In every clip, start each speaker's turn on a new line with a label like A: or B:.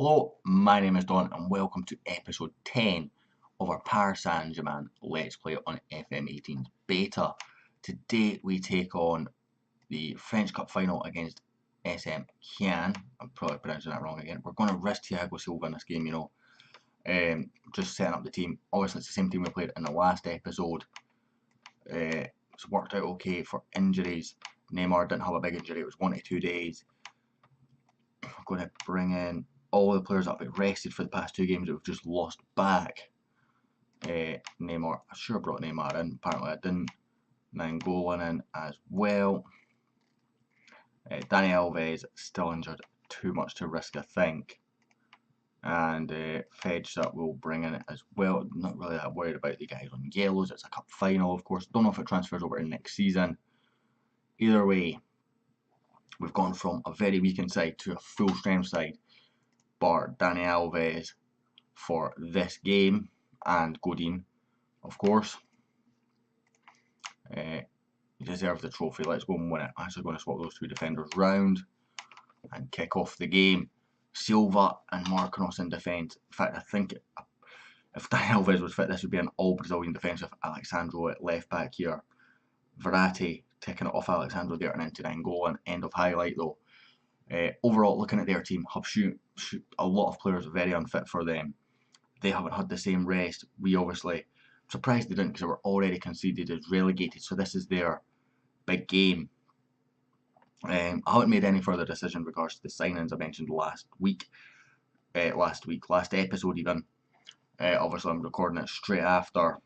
A: Hello, my name is Don and welcome to episode 10 of our Paris Saint Germain Let's Play on FM18 Beta. Today we take on the French Cup final against SM Caen. I'm probably pronouncing that wrong again. We're going to risk Thiago Silva in this game, just setting up the team. Obviously it's the same team we played in the last episode. It's worked out okay for injuries. Neymar didn't have a big injury, it was 1 to 2 days. I'm going to bring in all the players that have been rested for the past 2 games that we've just lost back. Neymar, I sure brought Neymar in, apparently I didn't. Nainggolan in as well. Dani Alves still injured, too much to risk I think. And Fedge will bring in it as well. Not really that worried about the guys on yellows, it's a cup final of course. Don't know if it transfers over in next season. Either way, we've gone from a very weakened side to a full strength side. Bar Dani Alves for this game and Godin, of course. He deserves the trophy. Let's go and win it. I'm actually going to swap those two defenders round and kick off the game. Silva and Marquinhos in defence. In fact, I think if Dani Alves was fit, this would be an all-Brazilian defence with Alexandro at left back here. Verratti taking it off Alexandro there and into Nainggolan. End of highlight though. Overall, looking at their team, have a lot of players very unfit for them. They haven't had the same rest. We obviously, surprised they didn't because they were already conceded as relegated, so this is their big game. I haven't made any further decision in regards to the signings I mentioned last episode even. Obviously I'm recording it straight after,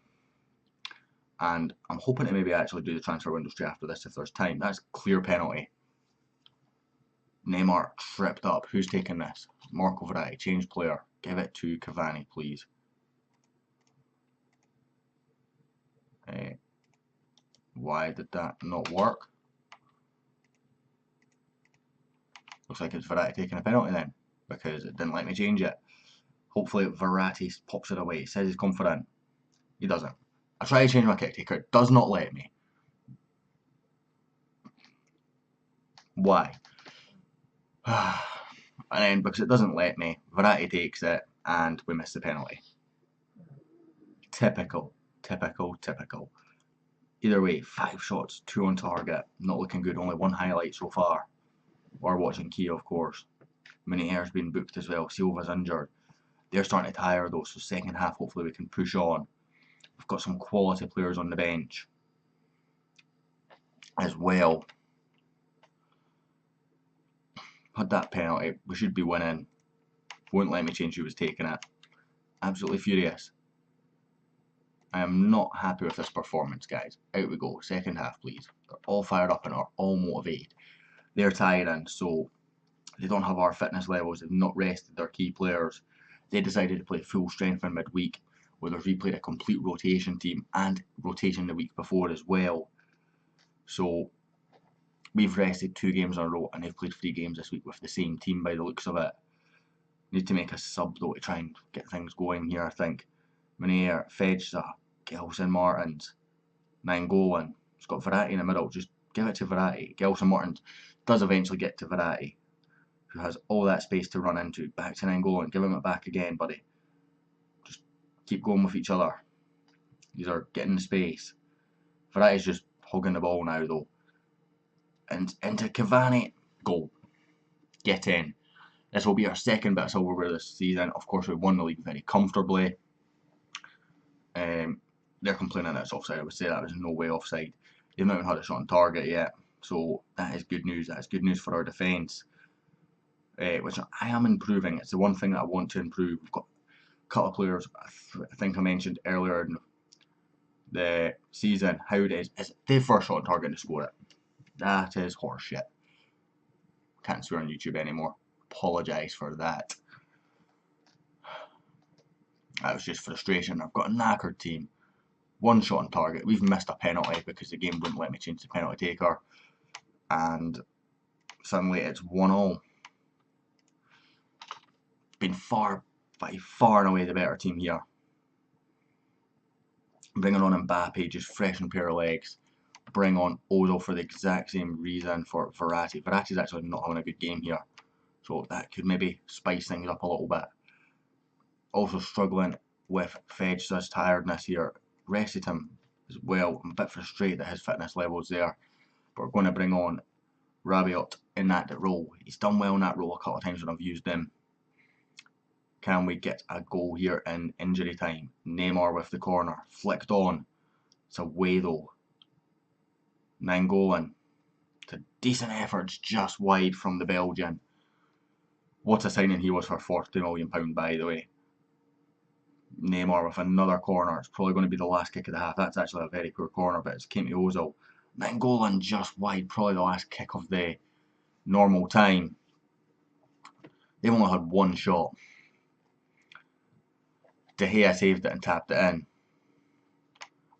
A: and I'm hoping to maybe actually do the transfer window straight after this if there's time. That's clear penalty. Neymar tripped up. Who's taking this? Marco Verratti, change player. Give it to Cavani, please. Why did that not work? Looks like it's Verratti taking a penalty then, because it didn't let me change it. Hopefully Verratti pops it away. He says he's confident. He doesn't. I try to change my kick taker. It does not let me. Why? And then because it doesn't let me, Verratti takes it and we miss the penalty. Typical. Either way, 5 shots, 2 on target. Not looking good, only 1 highlight so far. We're watching Key of course. Meniere's been booked as well, Silva's injured. They're starting to tire though, so second half hopefully we can push on. We've got some quality players on the bench as well. Had that penalty, we should be winning. Won't let me change who was taking it. Absolutely furious. I am not happy with this performance, guys. Out we go, second half please. They're all fired up and are all motivated. They're tiring, so they don't have our fitness levels, they've not rested their key players. They decided to play full strength in midweek, where they've replayed a complete rotation team and rotation the week before as well. So we've rested 2 games in a row and they've played 3 games this week with the same team by the looks of it. Need to make a sub though to try and get things going here I think. Meniere, Fedge, Gelson, Martins, Nainggolan. It's got Verratti in the middle, just give it to Verratti. Gelson Martins does eventually get to Verratti, who has all that space to run into. Back to Nainggolan, give him it back again, buddy. Just keep going with each other. These are getting the space. Verratti's just hugging the ball now though. And into Cavani, goal. Get in. This will be our second bit of silverware this season. Of course we won the league very comfortably. They're complaining that it's offside. I would say that was no way offside. They've not even had a shot on target yet. So that is good news. That is good news for our defence. Which I am improving. It's the one thing that I want to improve. We've got a couple of players, I think I mentioned earlier in the season, how it is their first shot on target to score it. That is horseshit. Can't swear on YouTube anymore. Apologise for that. That was just frustration. I've got a knackered team. 1 shot on target. We've missed a penalty because the game wouldn't let me change the penalty taker. And suddenly it's 1-1. Been by far and away the better team here. Bringing on Mbappe, just fresh and pair of legs. Bring on Ozil for the exact same reason for Verratti. Verratti's actually not having a good game here. so that could maybe spice things up a little bit. Also struggling with Fedge's tiredness here. Rested him as well. I'm a bit frustrated at his fitness levels there, but we're going to bring on Rabiot in that role. He's done well in that role a couple of times when I've used him. Can we get a goal here in injury time? Neymar with the corner, flicked on. It's away though. Nainggolan. It's a decent effort, just wide from the Belgian. What a signing he was for £40 million, by the way. Neymar with another corner. It's probably going to be the last kick of the half. That's actually a very poor corner, but it's Kemi Ozil. Nainggolan just wide, probably the last kick of the normal time. They've only had one shot. De Gea saved it and tapped it in.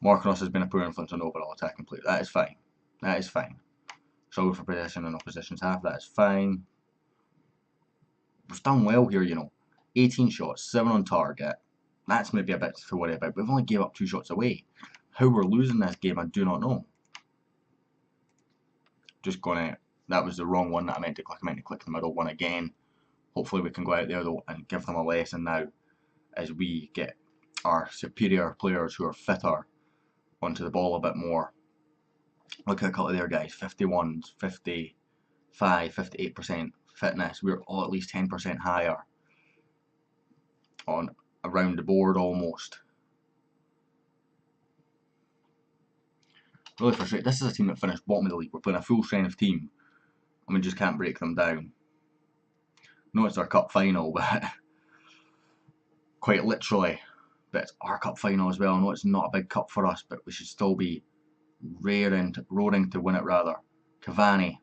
A: Marquinhos has been a poor influence on overall attacking play. That is fine. That is fine. Struggle for possession in opposition's half. That is fine. We've done well here, you know. 18 shots, 7 on target. That's maybe a bit to worry about. We've only gave up 2 shots away. How we're losing this game, I do not know. Just gonna... That was the wrong one that I meant to click. I meant to click the middle one again. Hopefully we can go out there though and give them a lesson now as we get our superior players who are fitter onto the ball a bit more. Look at a couple of there guys, 51s, 55, 58% fitness. We're all at least 10% higher on around the board almost. Really frustrated. This is a team that finished bottom of the league. We're playing a full strength team and we just can't break them down. No, it's our cup final, but quite literally, but it's our cup final as well. I know it's not a big cup for us, but we should still be roaring to win it rather. Cavani.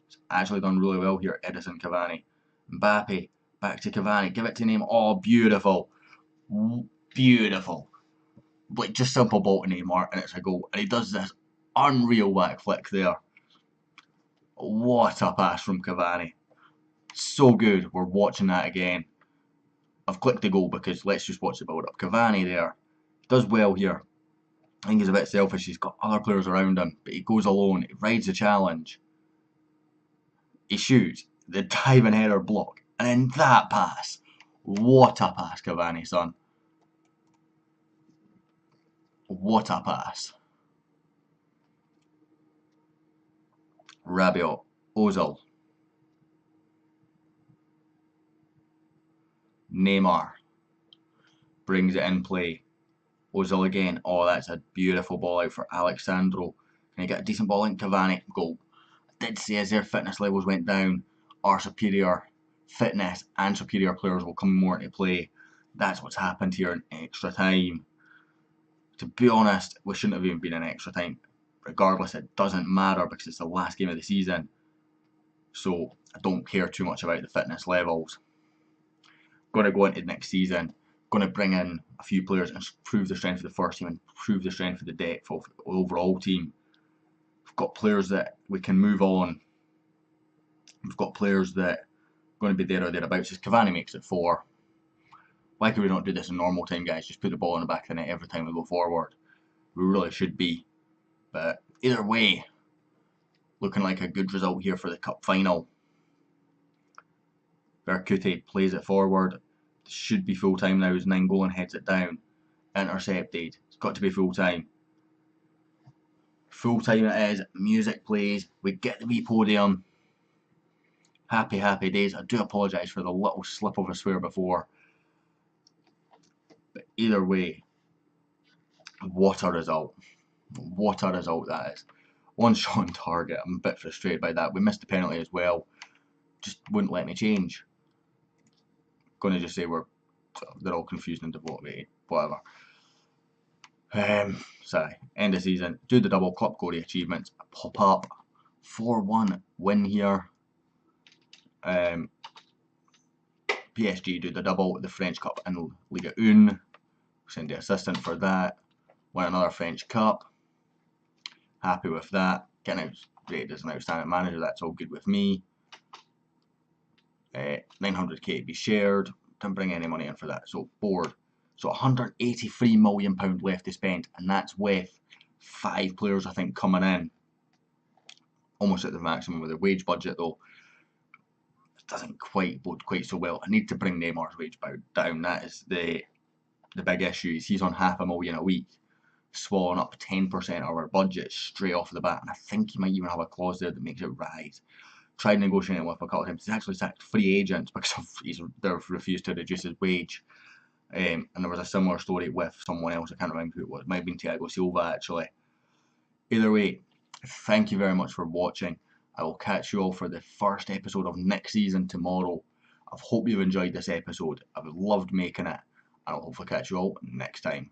A: It's actually done really well here, Edison Cavani. Mbappe, back to Cavani, give it to Neymar. Oh, beautiful. Beautiful. Like just simple ball to Neymar and it's a goal. And he does this unreal back flick there. What a pass from Cavani. So good. We're watching that again. I've clicked the goal because let's just watch the build up. Cavani there. Does well here. I think he's a bit selfish. He's got other players around him, but he goes alone. He rides the challenge. He shoots. The diving header block. And then that pass. What a pass, Cavani, son. What a pass. Rabiot. Ozil. Neymar. Brings it in play. Ozil again. Oh, that's a beautiful ball out for Alexandro. Can he get a decent ball in? Cavani. Goal. I did say as their fitness levels went down, our superior fitness and superior players will come more into play. That's what's happened here in extra time. To be honest, we shouldn't have even been in extra time. Regardless, it doesn't matter because it's the last game of the season. So I don't care too much about the fitness levels. Going to go into next season. Going to bring in a few players and prove the strength of the first team and prove the strength of the depth of the overall team. We've got players that we can move on. We've got players that are going to be there or thereabouts. As Cavani makes it 4. Why could we not do this in normal time, guys? Just put the ball in the back of the net every time we go forward. We really should be. But either way, looking like a good result here for the cup final. Berkute plays it forward. Should be full time now as Nainggolan heads it down. Intercepted. It's got to be full time. Full time it is. Music plays. We get the wee podium. Happy, happy days. I do apologise for the little slip of a swear before. But either way, what a result. What a result that is. 1 shot on target. I'm a bit frustrated by that. We missed the penalty as well. Just wouldn't let me change. Going to just say they're all confused and devoted. Whatever. Sorry. End of season. Do the double. Club Gory achievements. Pop up. 4-1 win here. PSG do the double, the French Cup and Ligue 1. Send the assistant for that. Win another French Cup. Happy with that. Getting rated as an outstanding manager, that's all good with me. 900k to be shared. Didn't bring any money in for that, so bored. So £183 million left to spend, and that's with 5 players I think coming in. almost at the maximum of the wage budget though. It doesn't quite bode quite so well. I need to bring Neymar's wage down. That is the big issue. He's on $500,000 a week, swallowing up 10% of our budget straight off the bat, and I think he might even have a clause there that makes it rise. Tried negotiating with a couple of times. He's actually sacked 3 agents because they've refused to reduce his wage. And there was a similar story with someone else. I can't remember who it was. It might have been Thiago Silva actually. Either way, thank you very much for watching. I will catch you all for the first episode of next season tomorrow. I hope you've enjoyed this episode. I've loved making it. And I'll hopefully catch you all next time.